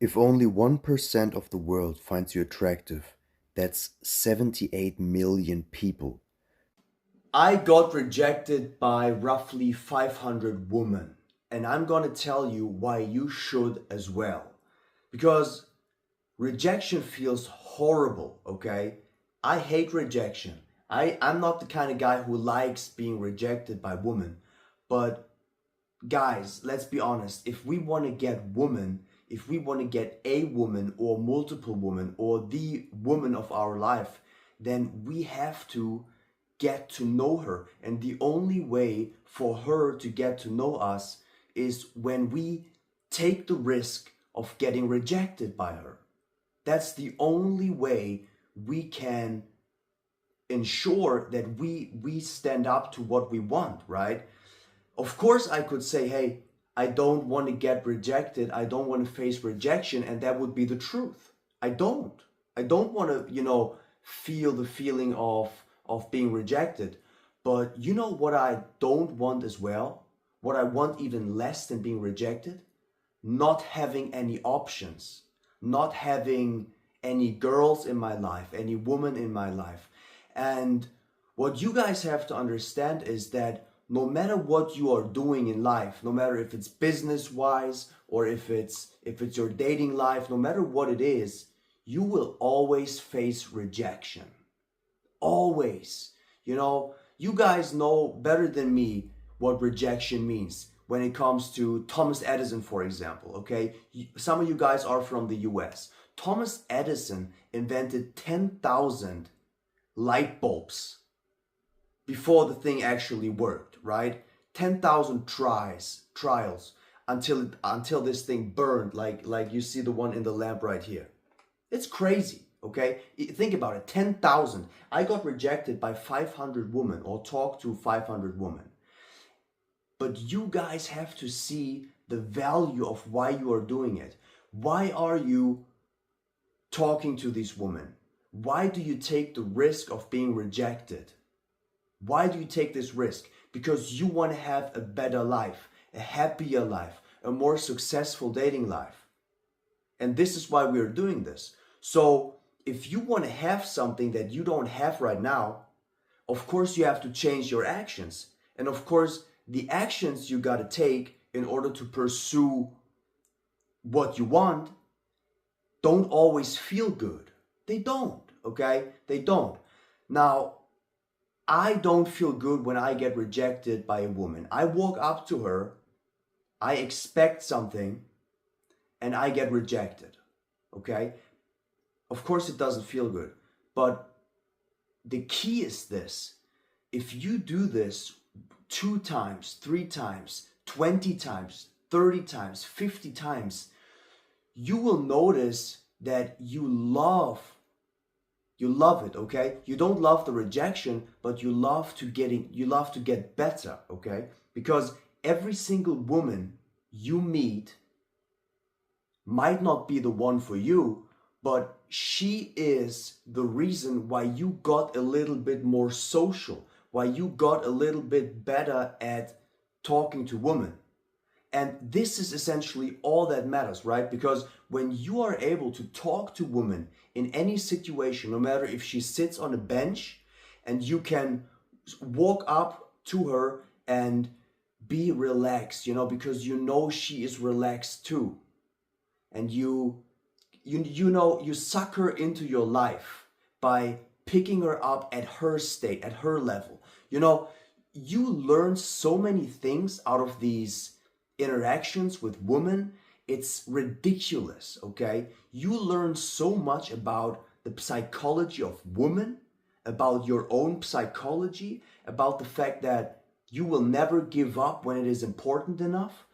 If only 1% of the world finds you attractive, that's 78 million people. I got rejected by roughly 500 women, and I'm gonna tell you why you should as well. Because rejection feels horrible, okay? I hate rejection. I'm not the kind of guy who likes being rejected by women. But guys, let's be honest. If we want to get women, if we want to get a woman or multiple women or the woman of our life, then we have to get to know her. And the only way for her to get to know us is when we take the risk of getting rejected by her. That's the only way we can ensure that we stand up to what we want, right? Of course, I could say, hey, I don't want to get rejected. I don't want to face rejection. And that would be the truth. I don't. I don't want to, feel the feeling of being rejected. But you know what I don't want as well? What I want even less than being rejected? Not having any options, not having any girls in my life, any woman in my life. And what you guys have to understand is that no matter what you are doing in life, no matter if it's business wise or if it's your dating life, no matter what it is, you will always face rejection. Always. You guys know better than me what rejection means when it comes to Thomas Edison, for example, okay? Some of you guys are from the US. Thomas Edison invented 10,000 light bulbs before the thing actually worked, right? 10,000 trials until this thing burned like you see the one in the lamp right here. It's crazy, okay? Think about it, 10,000. I got rejected by 500 women or talked to 500 women. But you guys have to see the value of why you are doing it. Why are you talking to these women? Why do you take the risk of being rejected? Why do you take this risk? Because you want to have a better life, a happier life, a more successful dating life. And this is why we are doing this. So if you want to have something that you don't have right now, of course you have to change your actions. And of course, the actions you got to take in order to pursue what you want don't always feel good. They don't, okay? They don't. Now, I don't feel good when I get rejected by a woman. I walk up to her, I expect something, and I get rejected, okay? Of course, it doesn't feel good. But the key is this: if you do this 2 times, 3 times, 20 times, 30 times, 50 times, you will notice that you love it, okay? You don't love the rejection, but you love to get better, okay? Because every single woman you meet might not be the one for you, but she is the reason why you got a little bit more social, why you got a little bit better at talking to women. And this is essentially all that matters, right? Because when you are able to talk to women in any situation, no matter if she sits on a bench, and you can walk up to her and be relaxed, because you know she is relaxed too. And you suck her into your life by picking her up at her state, at her level. You learn so many things out of these interactions with women. It's ridiculous, okay? You learn so much about the psychology of women, about your own psychology, about the fact that you will never give up when it is important enough.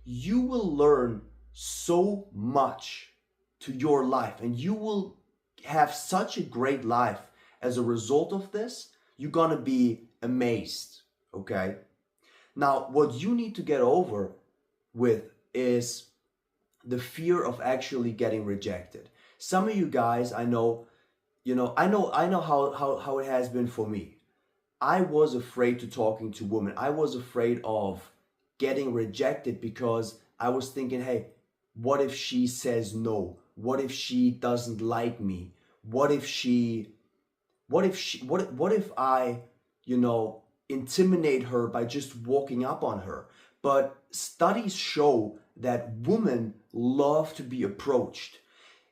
You will learn so much to your life, and you will have such a great life as a result of this. You're gonna be amazed, okay? Now, what you need to get over with is the fear of actually getting rejected. Some of you guys, I know how it has been for me. I was afraid to talking to women. I was afraid of getting rejected because I was thinking, hey, What if she says no? What if she doesn't like me? What if she what if I, intimidate her by just walking up on her? But studies show that women love to be approached.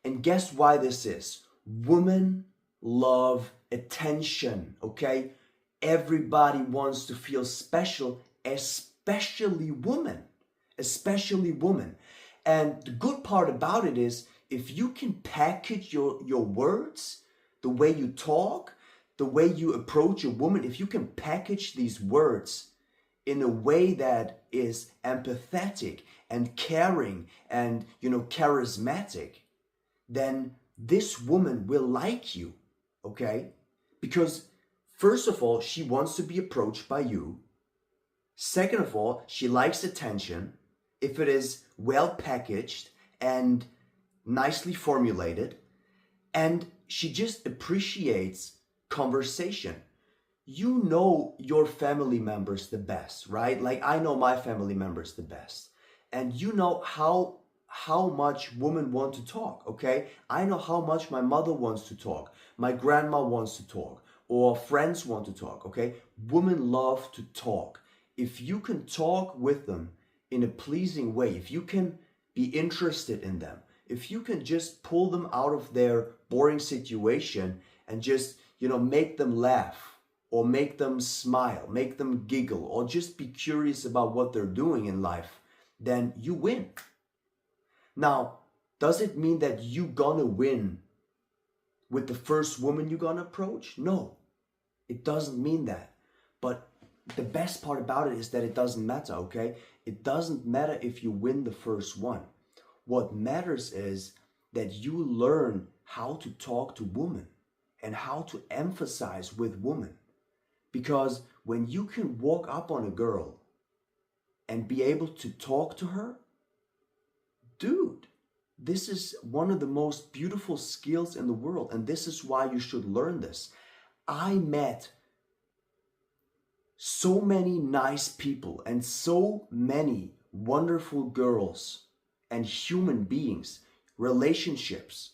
And guess why this is? Women love attention, okay? Everybody wants to feel special, especially women. Especially women. And the good part about it is if you can package your words, the way you talk, the way you approach a woman, if you can package these words in a way that is empathetic and caring and charismatic, then this woman will like you, okay? Because first of all, she wants to be approached by you. Second of all, she likes attention if it is well packaged and nicely formulated, and she just appreciates conversation. You know your family members the best, right? Like I know my family members the best. And you know how much women want to talk, okay? I know how much my mother wants to talk, my grandma wants to talk, or friends want to talk, okay? Women love to talk. If you can talk with them in a pleasing way, if you can be interested in them, if you can just pull them out of their boring situation and just, make them laugh or make them smile, make them giggle, or just be curious about what they're doing in life, then you win. Now, does it mean that you gonna win with the first woman you're gonna approach? No, it doesn't mean that. But the best part about it is that it doesn't matter, okay? It doesn't matter if you win the first one. What matters is that you learn how to talk to women and how to emphasize with women. Because when you can walk up on a girl and be able to talk to her, dude, this is one of the most beautiful skills in the world, and this is why you should learn this. I met so many nice people and so many wonderful girls and human beings, relationships,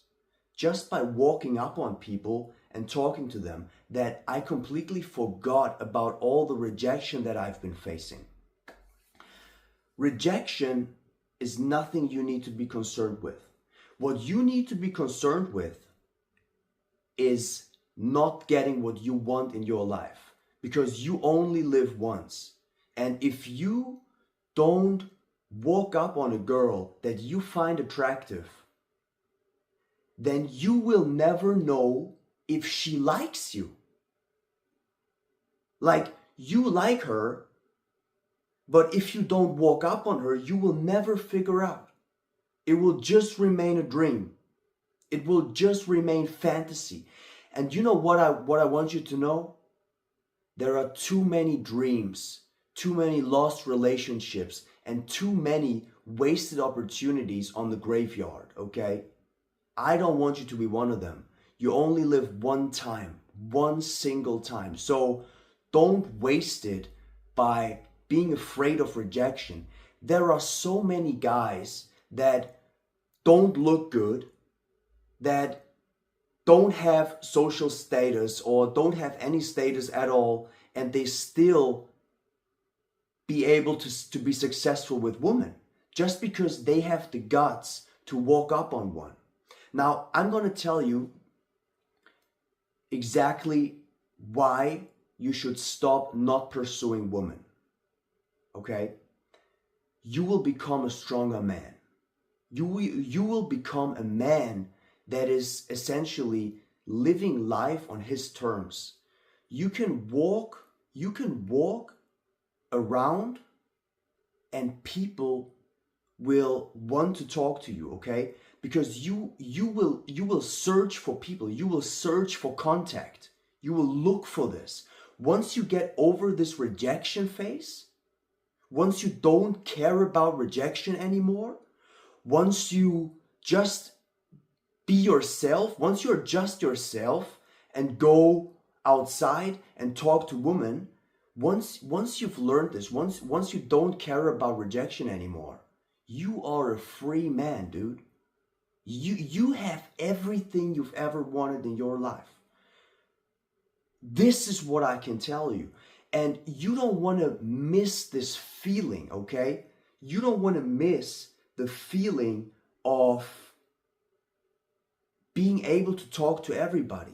just by walking up on people and talking to them, that I completely forgot about all the rejection that I've been facing. Rejection is nothing you need to be concerned with. What you need to be concerned with is not getting what you want in your life, because you only live once. And if you don't walk up on a girl that you find attractive, then you will never know if she likes you. Like, you like her, but if you don't walk up on her, you will never figure out. It will just remain a dream. It will just remain fantasy. And you know what I want you to know? There are too many dreams, too many lost relationships, and too many wasted opportunities on the graveyard, okay? I don't want you to be one of them. You only live one time, one single time. So don't waste it by being afraid of rejection. There are so many guys that don't look good, that don't have social status or don't have any status at all, and they still be able to be successful with women just because they have the guts to walk up on one. Now, I'm going to tell you exactly why you should stop not pursuing women. Okay? You will become a stronger man. You will become a man that is essentially living life on his terms. You can walk around and people will want to talk to you, okay? Because you will search for people, you will search for contact, you will look for this. Once you get over this rejection phase, once you don't care about rejection anymore, once you just be yourself, once you're just yourself and go outside and talk to women, once you've learned this, once you don't care about rejection anymore, You are a free man, dude. You have everything you've ever wanted in your life. This is what I can tell you. And you don't want to miss this feeling, okay? You don't want to miss the feeling of being able to talk to everybody.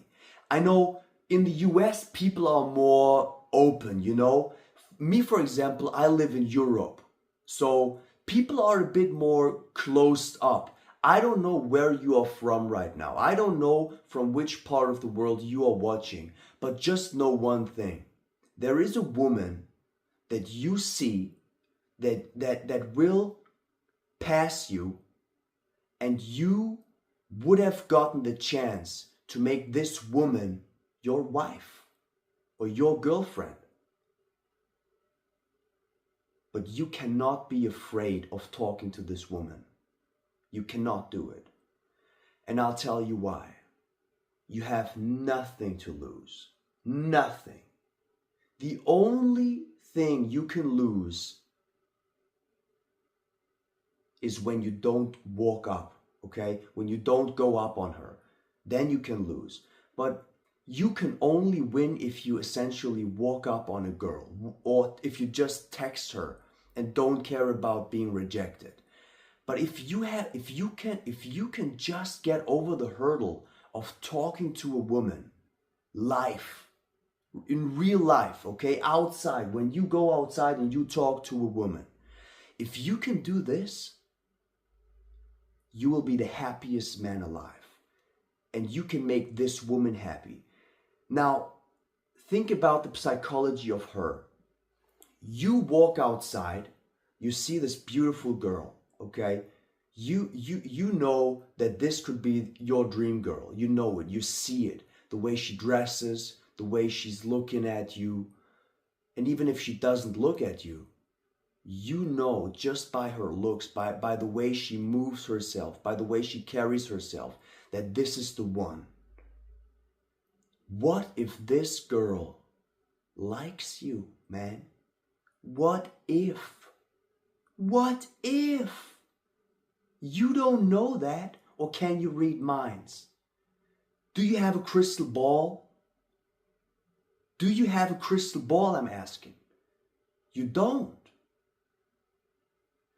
I know in the US, people are more open, you know? Me, for example, I live in Europe. So people are a bit more closed up. I don't know where you are from right now. I don't know from which part of the world you are watching, but just know one thing. There is a woman that you see that will pass you, and you would have gotten the chance to make this woman your wife or your girlfriend. But you cannot be afraid of talking to this woman. You cannot do it. And I'll tell you why. You have nothing to lose. Nothing. The only thing you can lose is when you don't walk up, okay? When you don't go up on her, then you can lose. But you can only win if you essentially walk up on a girl, or if you just text her and don't care about being rejected. But if you can just get over the hurdle of talking to a woman, in real life, okay, outside, when you go outside and you talk to a woman, if you can do this, you will be the happiest man alive. And you can make this woman happy. Now, think about the psychology of her. You walk outside, you see this beautiful girl, okay? You know that this could be your dream girl. You know it, you see it. The way she dresses, the way she's looking at you. And even if she doesn't look at you, you know just by her looks, by the way she moves herself, by the way she carries herself, that this is the one. What if this girl likes you, man? What if? What if? You don't know that, or can you read minds? Do you have a crystal ball? Do you have a crystal ball, I'm asking? You don't.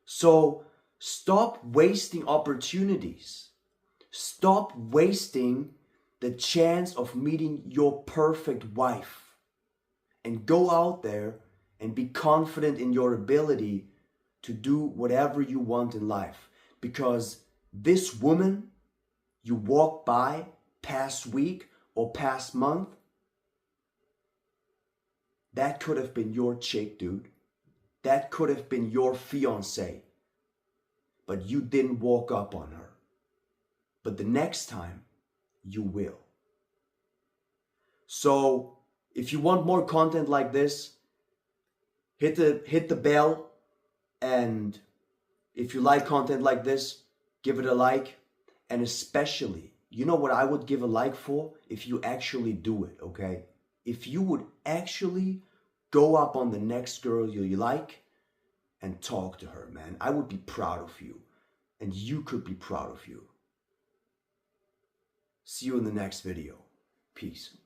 So stop wasting opportunities. Stop wasting the chance of meeting your perfect wife. And go out there and be confident in your ability to do whatever you want in life. Because this woman you walk by past week or past month, that could have been your chick, dude. That could have been your fiancé. But you didn't walk up on her. But the next time, you will. So, if you want more content like this, hit the bell, and if you like content like this, give it a like. And especially, you know what I would give a like for? If you actually do it, okay? If you would actually go up on the next girl you like and talk to her, man. I would be proud of you. And you could be proud of you. See you in the next video. Peace.